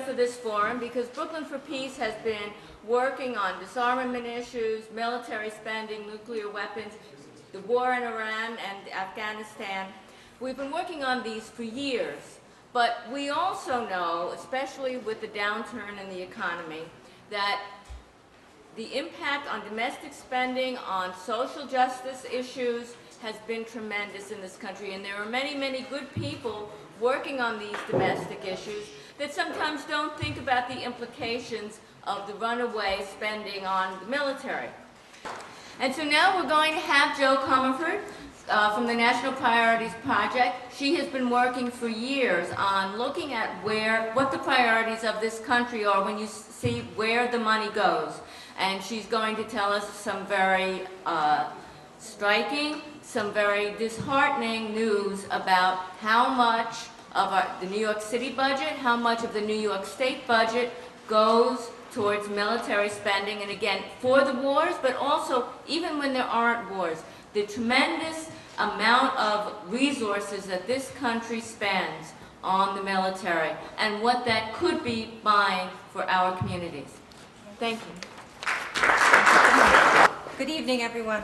for this forum because Brooklyn for Peace has been working on disarmament issues, military spending, nuclear weapons, the war in Iran and Afghanistan. We've been working on these for years, but we also know, especially with the downturn in the economy, that the impact on domestic spending, on social justice issues, has been tremendous in this country. And there are many, many good people working on these domestic issues that sometimes don't think about the implications of the runaway spending on the military. And so now we're going to have Jo Comerford from the National Priorities Project. She has been working for years on looking at what the priorities of this country are when you see where the money goes. And she's going to tell us some very striking, some very disheartening news about how much of the New York City budget, how much of the New York State budget goes towards military spending, and again, for the wars, but also even when there aren't wars, the tremendous amount of resources that this country spends on the military and what that could be buying for our communities. Thank you. Good evening, everyone.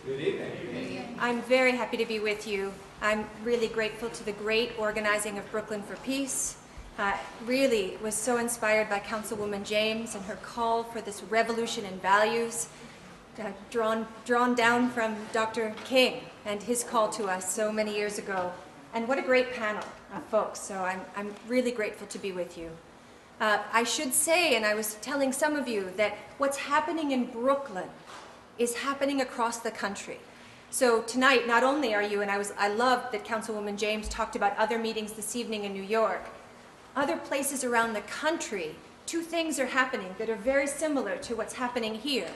Good evening. I'm very happy to be with you. I'm really grateful to the great organizing of Brooklyn for Peace. Really was so inspired by Councilwoman James and her call for this revolution in values, drawn down from Dr. King and his call to us so many years ago. And what a great panel of folks. So I'm really grateful to be with you. I should say, and I was telling some of you, that what's happening in Brooklyn is happening across the country. So tonight, not only are you, and I love that Councilwoman James talked about other meetings this evening in New York, other places around the country, two things are happening that are very similar to what's happening here.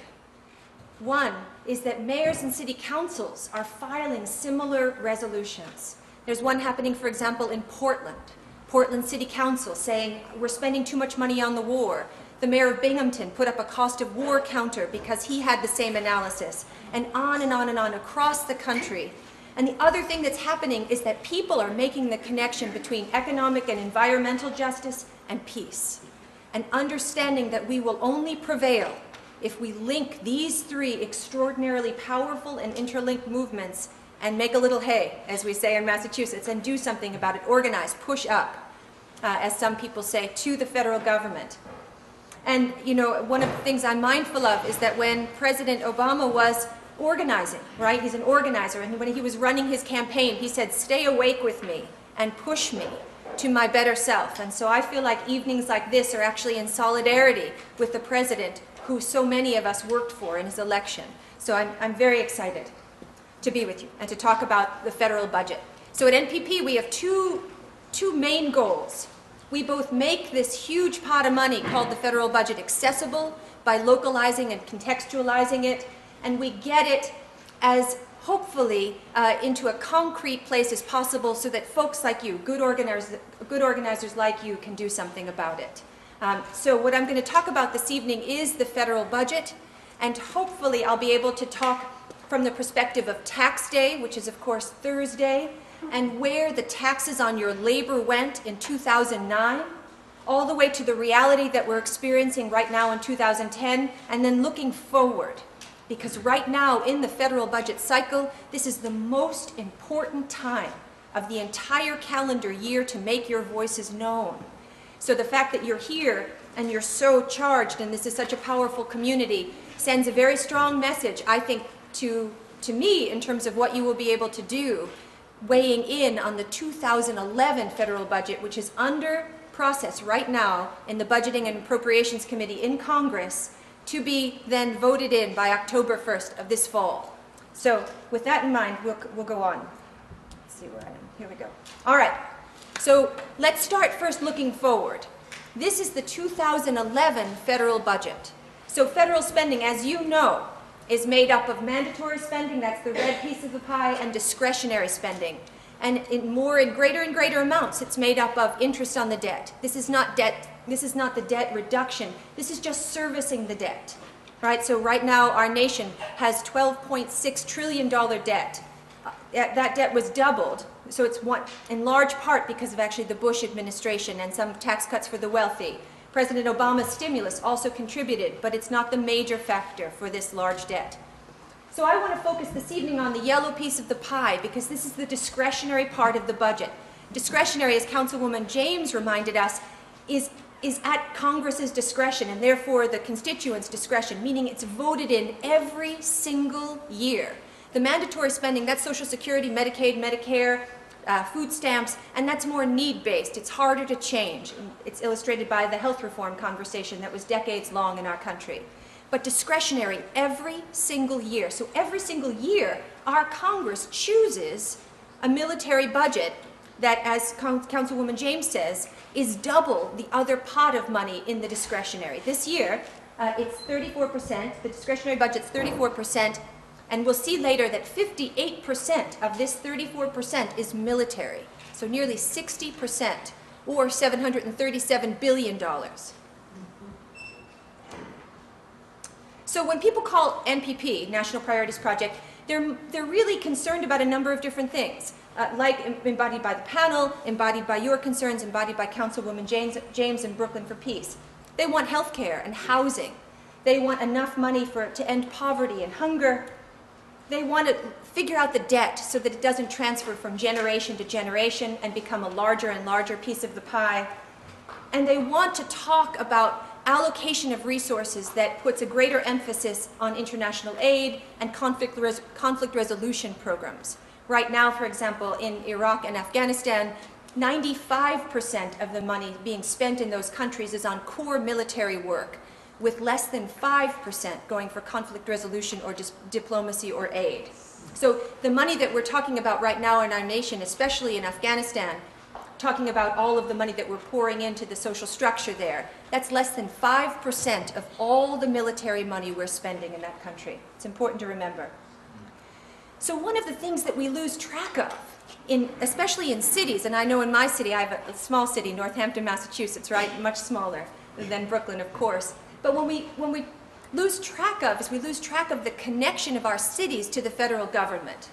One is that mayors and city councils are filing similar resolutions. There's one happening, for example, in Portland City Council saying we're spending too much money on the war. The mayor of Binghamton put up a cost of war counter because he had the same analysis, and on and on and on across the country. And the other thing that's happening is that people are making the connection between economic and environmental justice and peace, and understanding that we will only prevail if we link these three extraordinarily powerful and interlinked movements and make a little hay, as we say in Massachusetts, and do something about it, organize, push up, as some people say, to the federal government. And, you know, one of the things I'm mindful of is that when President Obama was organizing, right, he's an organizer, and when he was running his campaign, he said, stay awake with me and push me to my better self. And so I feel like evenings like this are actually in solidarity with the president who so many of us worked for in his election. So I'm very excited to be with you and to talk about the federal budget. So at NPP, we have two main goals. We both make this huge pot of money called the federal budget accessible by localizing and contextualizing it, and we get it as hopefully into a concrete place as possible so that folks like you, good organizers like you, can do something about it. So what I'm going to talk about this evening is the federal budget, and hopefully I'll be able to talk from the perspective of tax day, which is of course Thursday, and where the taxes on your labor went in 2009, all the way to the reality that we're experiencing right now in 2010, and then looking forward. Because right now in the federal budget cycle, this is the most important time of the entire calendar year to make your voices known. So the fact that you're here and you're so charged, and this is such a powerful community, sends a very strong message, I think, to me in terms of what you will be able to do, weighing in on the 2011 federal budget, which is under process right now in the Budgeting and Appropriations Committee in Congress, to be then voted in by October 1st of this fall. So with that in mind, we'll go on. Let's see where I am. Here we go. All right. So let's start first looking forward. This is the 2011 federal budget. So federal spending, as you know, is made up of mandatory spending, that's the red piece of the pie, and discretionary spending. And in greater and greater amounts, it's made up of interest on the debt. This is not debt. This is not the debt reduction. This is just servicing the debt, right? So right now, our nation has $12.6 trillion debt. That debt was doubled So it's in large part because of actually the Bush administration and some tax cuts for the wealthy. President Obama's stimulus also contributed, but it's not the major factor for this large debt. So I want to focus this evening on the yellow piece of the pie because this is the discretionary part of the budget. Discretionary, as Councilwoman James reminded us, is at Congress's discretion and therefore the constituents' discretion, meaning it's voted in every single year. The mandatory spending, that's Social Security, Medicaid, Medicare, food stamps, and that's more need-based. It's harder to change. It's illustrated by the health reform conversation that was decades long in our country. But discretionary every single year. So every single year, our Congress chooses a military budget that, as Councilwoman James says, is double the other pot of money in the discretionary. This year, it's 34%, the discretionary budget's 34%, and we'll see later that 58% of this 34% is military. So nearly 60%, or $737 billion. So when people call NPP, National Priorities Project, they're really concerned about a number of different things. Like embodied by the panel, embodied by your concerns, embodied by Councilwoman James in Brooklyn for Peace. They want health care and housing. They want enough money to end poverty and hunger. They want to figure out the debt so that it doesn't transfer from generation to generation and become a larger and larger piece of the pie. And they want to talk about allocation of resources that puts a greater emphasis on international aid and conflict resolution programs. Right now, for example, in Iraq and Afghanistan, 95% of the money being spent in those countries is on core military work, with less than 5% going for conflict resolution or just diplomacy or aid. So the money that we're talking about right now in our nation, especially in Afghanistan, talking about all of the money that we're pouring into the social structure there, that's less than 5% of all the military money we're spending in that country. It's important to remember. So one of the things that we lose track of, especially in cities, and I know in my city, I have a small city, Northampton, Massachusetts, right? Much smaller than Brooklyn, of course. But when we lose track of the connection of our cities to the federal government.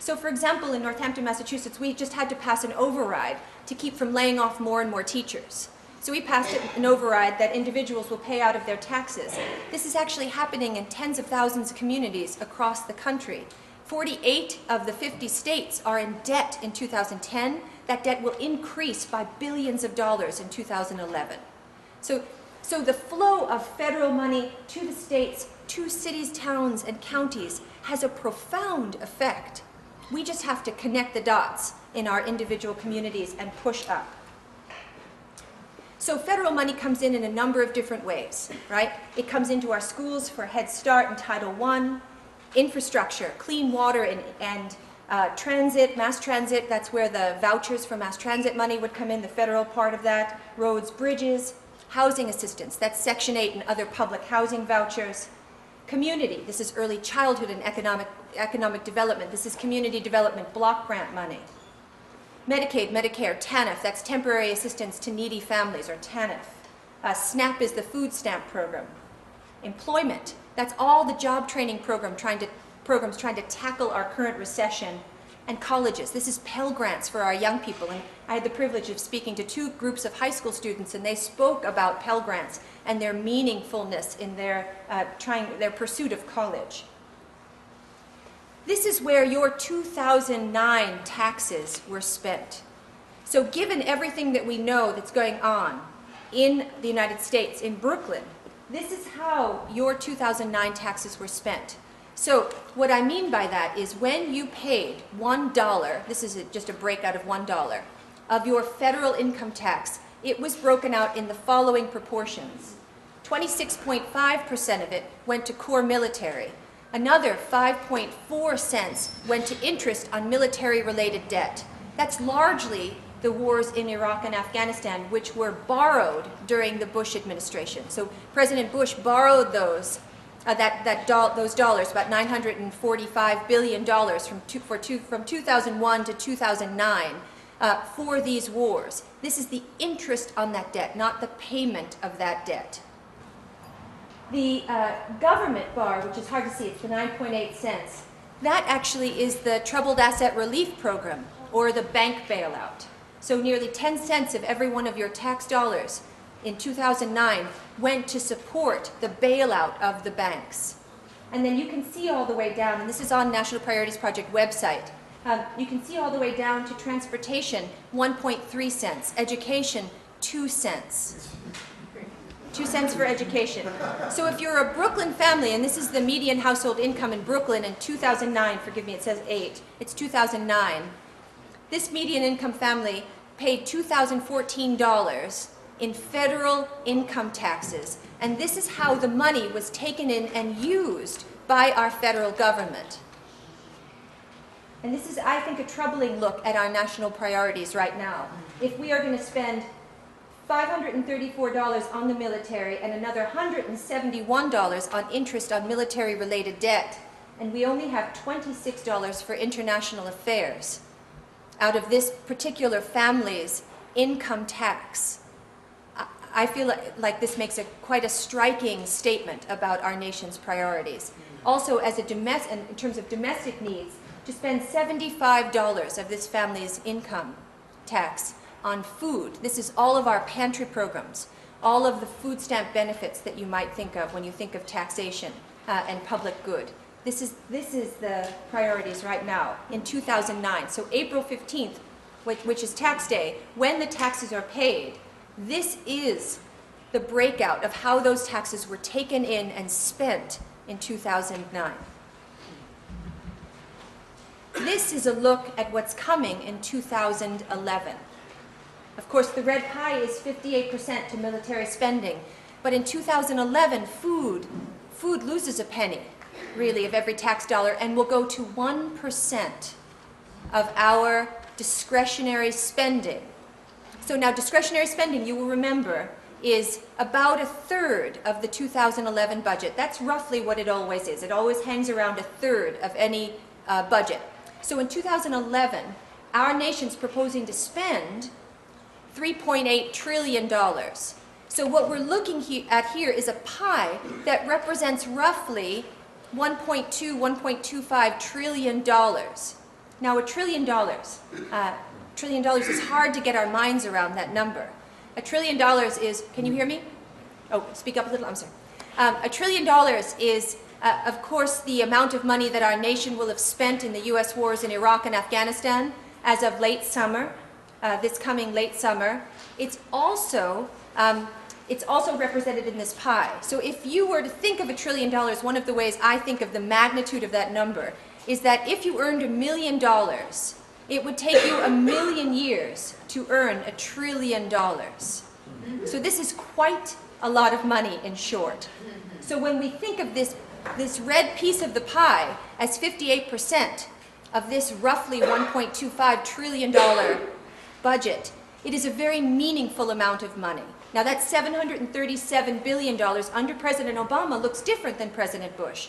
So for example, in Northampton, Massachusetts, we just had to pass an override to keep from laying off more and more teachers. So we passed an override that individuals will pay out of their taxes. This is actually happening in tens of thousands of communities across the country. 48 of the 50 states are in debt in 2010. That debt will increase by billions of dollars in 2011. So the flow of federal money to the states, to cities, towns, and counties has a profound effect. We just have to connect the dots in our individual communities and push up. So federal money comes in a number of different ways, right? It comes into our schools for Head Start and Title I, infrastructure, clean water and transit, mass transit, that's where the vouchers for mass transit money would come in, the federal part of that, roads, bridges, housing assistance, that's Section 8 and other public housing vouchers. Community, this is early childhood and economic development, this is community development block grant money. Medicaid, Medicare, TANF, that's temporary assistance to needy families, or TANF. SNAP is the food stamp program. Employment, that's all the job training programs trying to tackle our current recession. And colleges, this is Pell Grants for our young people. And I had the privilege of speaking to 2 groups of high school students, and they spoke about Pell Grants and their meaningfulness in their pursuit of college. This is where your 2009 taxes were spent. So given everything that we know that's going on in the United States, in Brooklyn, this is how your 2009 taxes were spent. So what I mean by that is when you paid $1, this is just a breakout of $1, of your federal income tax, it was broken out in the following proportions. 26.5% of it went to core military. Another 5.4 cents went to interest on military-related debt. That's largely the wars in Iraq and Afghanistan, which were borrowed during the Bush administration. So President Bush borrowed those dollars, about $945 billion from 2001 to 2009 for these wars. This is the interest on that debt, not the payment of that debt. The government bar, which is hard to see, it's the 9.8 cents. That actually is the Troubled Asset Relief Program. or the bank bailout. So nearly 10 cents of every one of your tax dollars in 2009 went to support the bailout of the banks. And then you can see all the way down, and this is on National Priorities Project website, you can see all the way down to transportation, 1.3 cents, education, 2 cents. 2 cents for education. So if you're a Brooklyn family, and this is the median household income in Brooklyn in 2009, forgive me, it says 8, it's 2009. This median income family paid $2,014 in federal income taxes. And this is how the money was taken in and used by our federal government. And this is, I think, a troubling look at our national priorities right now. If we are going to spend $534 on the military and another $171 on interest on military-related debt, and we only have $26 for international affairs out of this particular family's income tax, I feel like this makes quite a striking statement about our nation's priorities. Also, as in terms of domestic needs, to spend $75 of this family's income tax on food. This is all of our pantry programs, all of the food stamp benefits that you might think of when you think of taxation and public good. This is the priorities right now in 2009. So April 15th, which is tax day, when the taxes are paid, this is the breakout of how those taxes were taken in and spent in 2009. This is a look at what's coming in 2011. Of course, the red pie is 58% to military spending, but in 2011, food loses a penny, really, of every tax dollar, and will go to 1% of our discretionary spending. So now discretionary spending, you will remember, is about a third of the 2011 budget. That's roughly what it always is. It always hangs around a third of any budget. So in 2011, our nation's proposing to spend $3.8 trillion. So what we're looking at here is a pie that represents roughly $1.25 trillion. Now $1 trillion, $1 trillion is hard to get our minds around that number. $1 trillion is, can you hear me? Oh, speak up a little, I'm sorry. $1 trillion is, of course, the amount of money that our nation will have spent in the U.S. wars in Iraq and Afghanistan as of late summer, this coming late summer. It's also represented in this pie. So if you were to think of $1 trillion, one of the ways I think of the magnitude of that number is that if you earned $1 million, it would take you 1 million years to earn $1 trillion. So this is quite a lot of money, in short. So when we think of this red piece of the pie as 58% of this roughly $1.25 trillion budget, it is a very meaningful amount of money. Now that $737 billion under President Obama looks different than President Bush.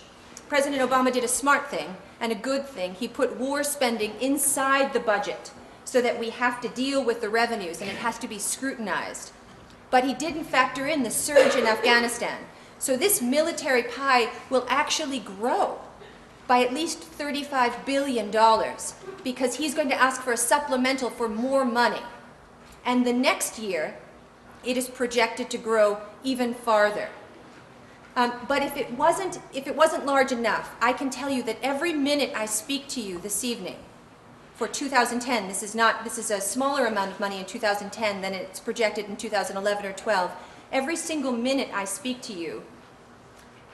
President Obama did a smart thing and a good thing. He put war spending inside the budget so that we have to deal with the revenues and it has to be scrutinized. But he didn't factor in the surge in Afghanistan. So this military pie will actually grow by at least $35 billion because he's going to ask for a supplemental for more money. And the next year, it is projected to grow even farther. But if it wasn't large enough, I can tell you that every minute I speak to you this evening for 2010, this is a smaller amount of money in 2010 than it's projected in 2011 or 12. Every single minute I speak to you,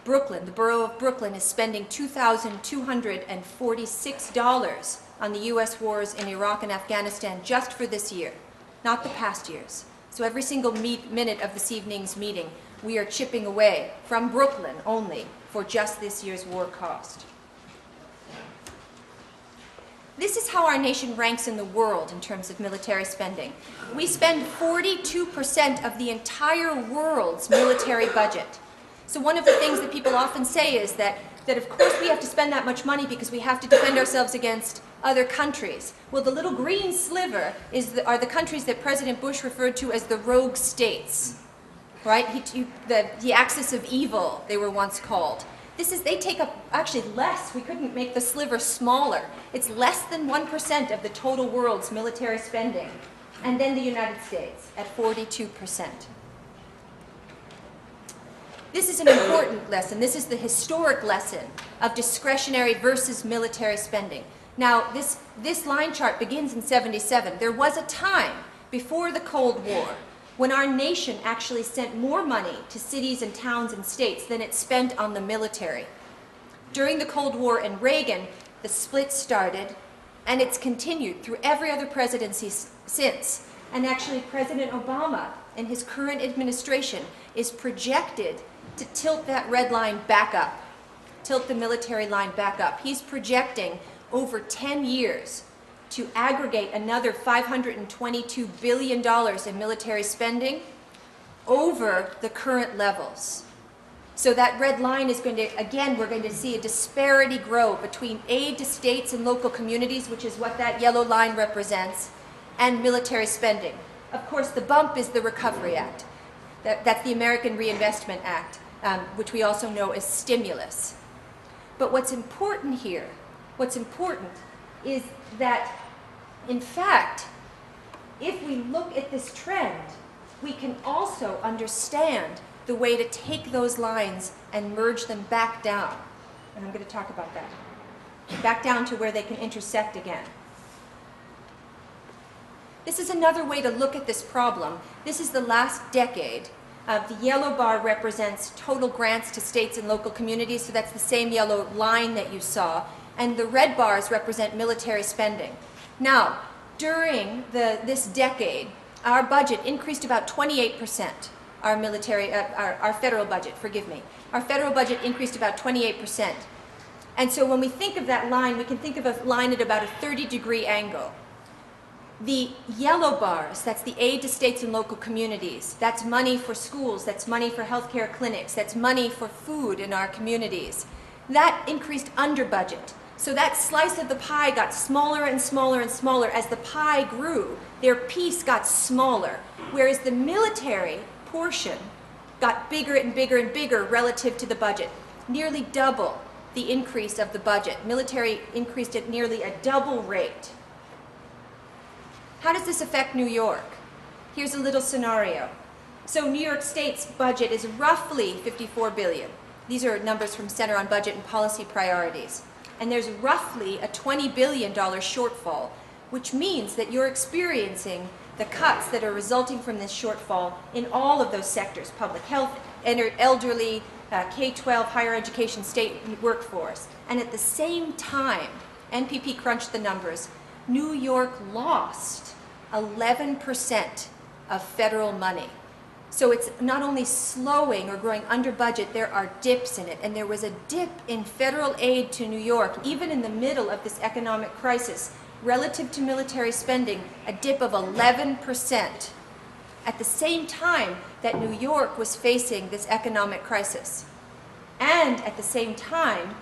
Brooklyn, the borough of Brooklyn, is spending $2,246 on the U.S. wars in Iraq and Afghanistan just for this year, not the past years. So every single minute of this evening's meeting, we are chipping away from Brooklyn only for just this year's war cost. This is how our nation ranks in the world in terms of military spending. We spend 42% of the entire world's military budget. So one of the things that people often say is that of course we have to spend that much money because we have to defend ourselves against other countries. Well, the little green sliver are the countries that President Bush referred to as the rogue states, right? The axis of evil, they were once called. They take up actually less. We couldn't make the sliver smaller. It's less than 1% of the total world's military spending. And then the United States at 42%. This is an important lesson. This is the historic lesson of discretionary versus military spending. Now, this line chart begins in '77. There was a time before the Cold War when our nation actually sent more money to cities and towns and states than it spent on the military. During the Cold War and Reagan, the split started, and it's continued through every other presidency since. And actually, President Obama and his current administration is projected to tilt that red line back up, tilt the military line back up. He's projecting over 10 years to aggregate another $522 billion in military spending over the current levels. So that red line is going to, again, we're going to see a disparity grow between aid to states and local communities, which is what that yellow line represents, and military spending. Of course, the bump is the Recovery Act. That's the American Reinvestment Act, which we also know as stimulus. But what's important here, is that, in fact, if we look at this trend, we can also understand the way to take those lines and merge them back down. And I'm going to talk about that. Back down to where they can intersect again. This is another way to look at this problem. This is the last decade. The yellow bar represents total grants to states and local communities, so that's the same yellow line that you saw. And the red bars represent military spending. Now, during this decade, our budget increased about 28%. Our federal budget, forgive me. Our federal budget increased about 28%. And so when we think of that line, we can think of a line at about a 30-degree angle. The yellow bars, that's the aid to states and local communities. That's money for schools, that's money for healthcare clinics, that's money for food in our communities. That increased under budget. So that slice of the pie got smaller and smaller and smaller. As the pie grew, their piece got smaller, whereas the military portion got bigger and bigger and bigger relative to the budget, nearly double the increase of the budget. Military increased at nearly a double rate. How does this affect New York? Here's a little scenario. So New York State's budget is roughly $54 billion. These are numbers from Center on Budget and Policy Priorities. And there's roughly a $20 billion shortfall, which means that you're experiencing the cuts that are resulting from this shortfall in all of those sectors: public health, elderly, K-12, higher education, state workforce. And at the same time, NPP crunched the numbers, New York lost 11% of federal money. So it's not only slowing or growing under budget, there are dips in it. And there was a dip in federal aid to New York, even in the middle of this economic crisis, relative to military spending, a dip of 11%. At the same time that New York was facing this economic crisis. And at the same time,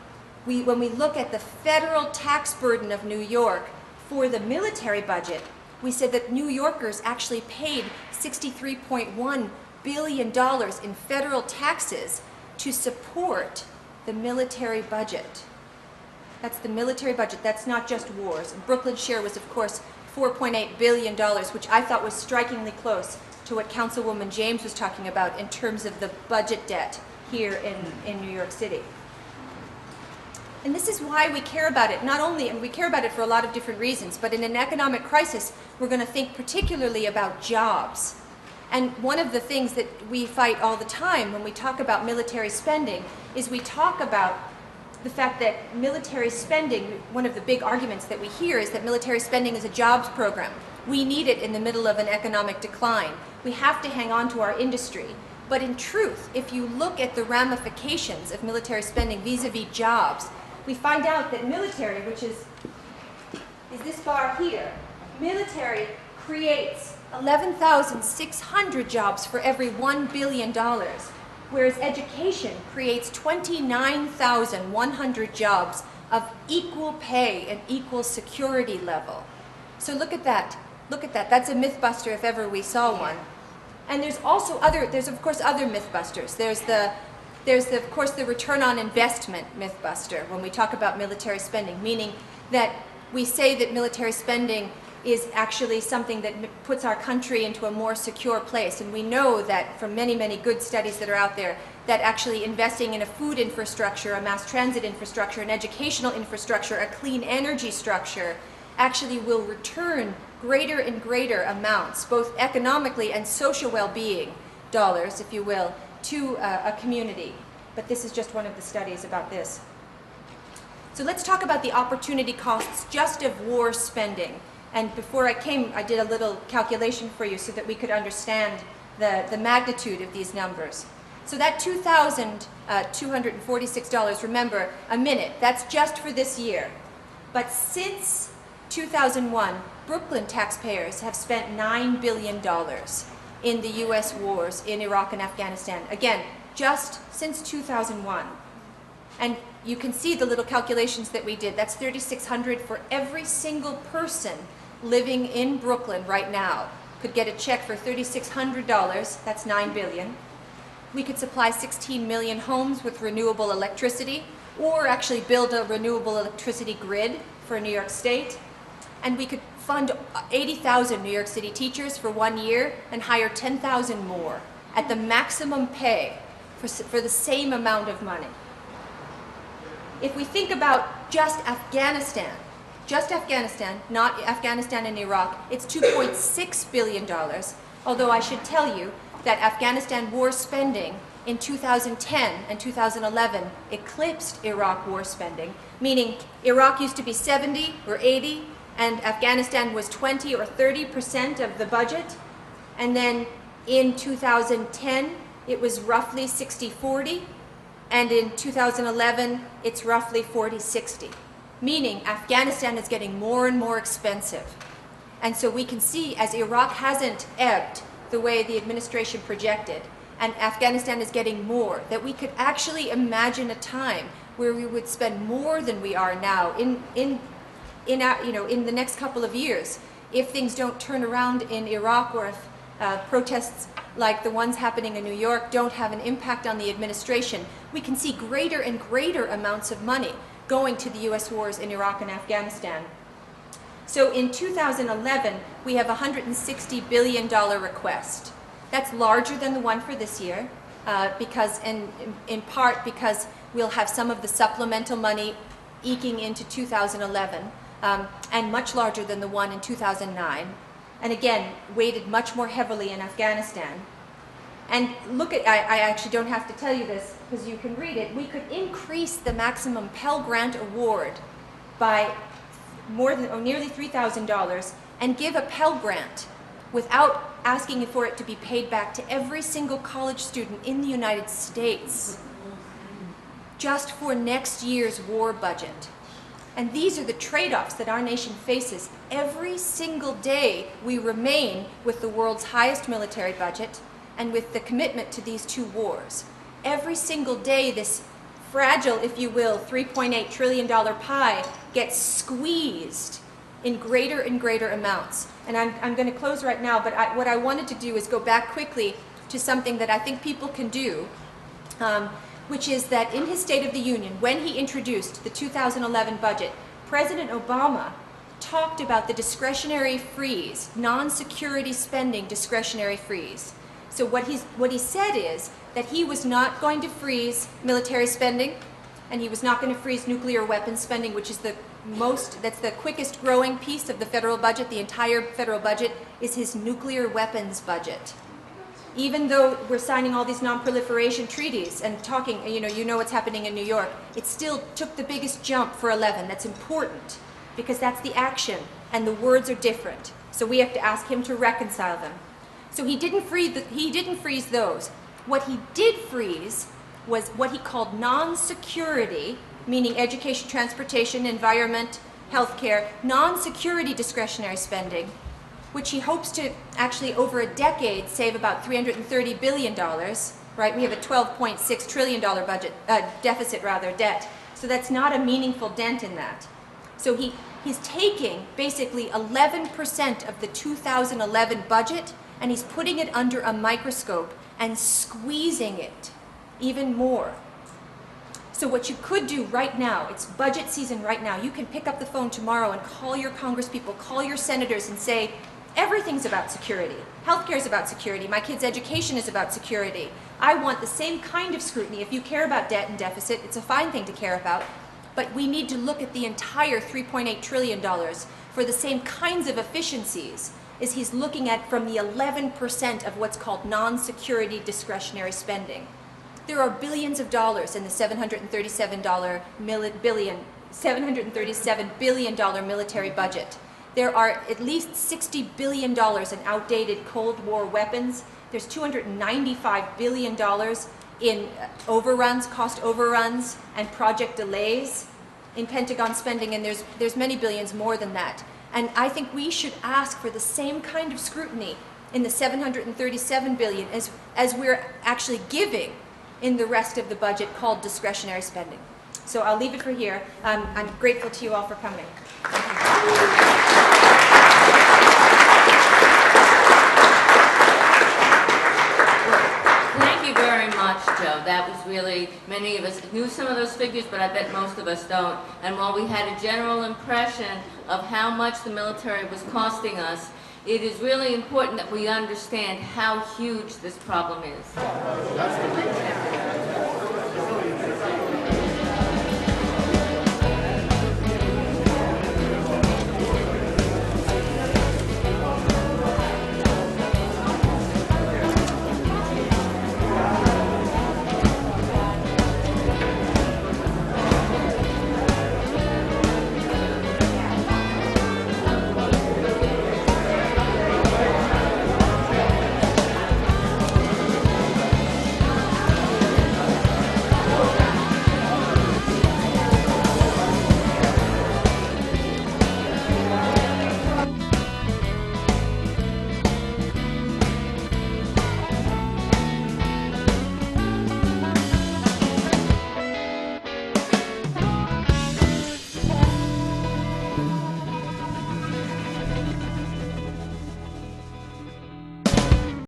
when we look at the federal tax burden of New York for the military budget, we said that New Yorkers actually paid $63.1 billion in federal taxes to support the military budget. That's the military budget. That's not just wars. And Brooklyn's share was, of course, $4.8 billion, which I thought was strikingly close to what Councilwoman James was talking about in terms of the budget debt here in New York City. And this is why we care about it. Not only, and we care about it for a lot of different reasons, but in an economic crisis, we're going to think particularly about jobs. And one of the things that we fight all the time when we talk about military spending is we talk about the fact that military spending, one of the big arguments that we hear is that military spending is a jobs program. We need it in the middle of an economic decline. We have to hang on to our industry. But in truth, if you look at the ramifications of military spending vis-a-vis jobs, we find out that military, which is this bar here, military creates 11,600 jobs for every $1 billion, whereas education creates 29,100 jobs of equal pay and equal security level. So look at that. Look at that. That's a mythbuster if ever we saw one. And there's also there's of course other mythbusters. There's the There's, of course, the return on investment mythbuster when we talk about military spending, meaning that we say that military spending is actually something that puts our country into a more secure place. And we know that from many, many good studies that are out there, that actually investing in a food infrastructure, a mass transit infrastructure, an educational infrastructure, a clean energy structure, actually will return greater and greater amounts, both economically and social well-being dollars, if you will, to a community. But this is just one of the studies about this. So let's talk about the opportunity costs just of war spending. And before I came, I did a little calculation for you so that we could understand the magnitude of these numbers. So that $2,246, remember, a minute, that's just for this year. But since 2001, Brooklyn taxpayers have spent $9 billion in the US wars in Iraq and Afghanistan. Again, just since 2001. And you can see the little calculations that we did. That's $3,600 for every single person living in Brooklyn right now. Could get a check for $3,600, that's $9 billion. We could supply 16 million homes with renewable electricity, or actually build a renewable electricity grid for New York State. And we could fund 80,000 New York City teachers for 1 year and hire 10,000 more at the maximum pay for the same amount of money. If we think about just Afghanistan, not Afghanistan and Iraq, it's $2.6 billion, although I should tell you that Afghanistan war spending in 2010 and 2011 eclipsed Iraq war spending, meaning Iraq used to be 70 or 80, and Afghanistan was 20 or 30% of the budget, and then in 2010 it was roughly 60-40, and in 2011 it's roughly 40-60. Meaning Afghanistan is getting more and more expensive. And so we can see as Iraq hasn't ebbed the way the administration projected, and Afghanistan is getting more, that we could actually imagine a time where we would spend more than we are now in the next couple of years, if things don't turn around in Iraq, or if protests like the ones happening in New York don't have an impact on the administration. We can see greater and greater amounts of money going to the US wars in Iraq and Afghanistan. So in 2011, we have a $160 billion request. That's larger than the one for this year, in part because we'll have some of the supplemental money eking into 2011, and much larger than the one in 2009. And again, weighted much more heavily in Afghanistan. And look at, I actually don't have to tell you this because you can read it, we could increase the maximum Pell Grant award by nearly $3,000 and give a Pell Grant without asking for it to be paid back to every single college student in the United States, just for next year's war budget. And these are the trade-offs that our nation faces. Every single day we remain with the world's highest military budget and with the commitment to these two wars. Every single day this fragile, if you will, $3.8 trillion pie gets squeezed in greater and greater amounts. And I'm going to close right now, but what I wanted to do is go back quickly to something that I think people can do, which is that in his State of the Union, when he introduced the 2011 budget, President Obama talked about the discretionary freeze, non-security spending discretionary freeze. So what he said is that he was not going to freeze military spending, and he was not going to freeze nuclear weapons spending, which is that's the quickest growing piece of the federal budget. The entire federal budget is his nuclear weapons budget. Even though we're signing all these non-proliferation treaties and talking, you know what's happening in New York, it still took the biggest jump for 11. That's important because that's the action and the words are different. So we have to ask him to reconcile them. So he didn't freeze those. What he did freeze was what he called non-security, meaning education, transportation, environment, healthcare, non-security discretionary spending, which he hopes to actually over a decade save about $330 billion, right? We have a $12.6 trillion budget, debt. So that's not a meaningful dent in that. So he's taking basically 11% of the 2011 budget and he's putting it under a microscope and squeezing it even more. So what you could do right now, it's budget season right now, you can pick up the phone tomorrow and call your congresspeople, call your senators and say, everything's about security. Healthcare is about security. My kids' education is about security. I want the same kind of scrutiny. If you care about debt and deficit, it's a fine thing to care about. But we need to look at the entire $3.8 trillion for the same kinds of efficiencies as he's looking at from the 11% of what's called non-security discretionary spending. There are billions of dollars in the $737 billion military budget. There are at least $60 billion in outdated Cold War weapons. There's $295 billion in overruns, cost overruns, and project delays in Pentagon spending, and there's many billions more than that. And I think we should ask for the same kind of scrutiny in the $737 billion as we're actually giving in the rest of the budget called discretionary spending. So I'll leave it for here. I'm grateful to you all for coming. Thank you very much, Joe. That was really, many of us knew some of those figures, but I bet most of us don't. And while we had a general impression of how much the military was costing us, it is really important that we understand how huge this problem is.